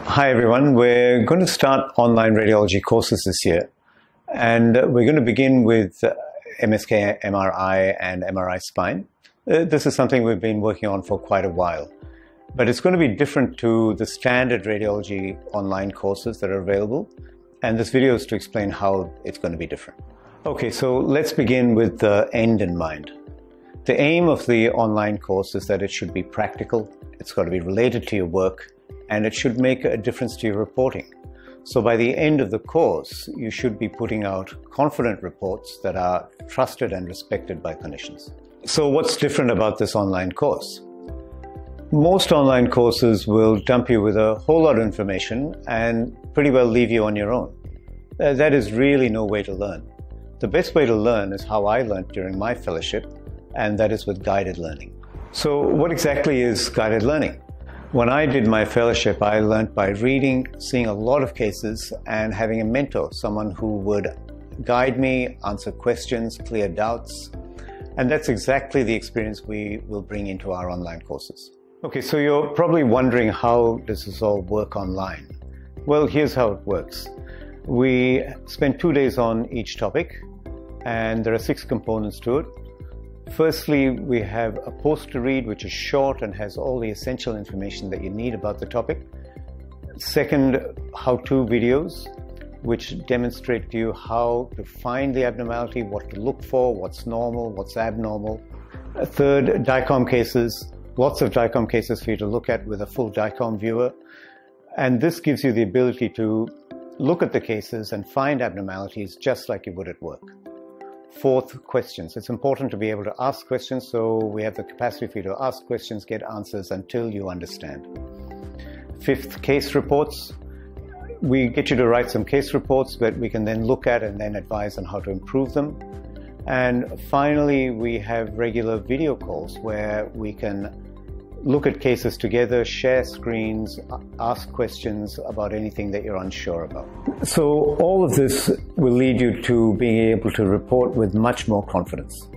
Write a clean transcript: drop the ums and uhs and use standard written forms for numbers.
Hi everyone, we're going to start online radiology courses this year, and we're going to begin with MSK MRI and MRI spine. This is something we've been working on for quite a while, but it's going to be different to the standard radiology online courses that are available, and this video is to explain how it's going to be different. Okay, so let's begin with the end in mind. The aim of the online course is that it should be practical, it's got to be related to your work, and it should make a difference to your reporting. So by the end of the course, you should be putting out confident reports that are trusted and respected by clinicians. So what's different about this online course? Most online courses will dump you with a whole lot of information and pretty well leave you on your own. That is really no way to learn. The best way to learn is how I learned during my fellowship, and that is with guided learning. So what exactly is guided learning? When I did my fellowship, I learned by reading, seeing a lot of cases, and having a mentor, someone who would guide me, answer questions, clear doubts. And that's exactly the experience we will bring into our online courses. Okay, so you're probably wondering, how does this all work online? Well, here's how it works. We spend 2 days on each topic, and there are 6 components to it. Firstly, we have a post to read, which is short and has all the essential information that you need about the topic. Second, how-to videos, which demonstrate to you how to find the abnormality, what to look for, what's normal, what's abnormal. Third, DICOM cases, lots of DICOM cases for you to look at with a full DICOM viewer. And this gives you the ability to look at the cases and find abnormalities just like you would at work. Fourth, questions. It's important to be able to ask questions, so we have the capacity for you to ask questions, get answers until you understand. Fifth, case reports. We get you to write some case reports that we can then look at and then advise on how to improve them. And finally, we have regular video calls where we can look at cases together, share screens, ask questions about anything that you're unsure about. So all of this will lead you to being able to report with much more confidence.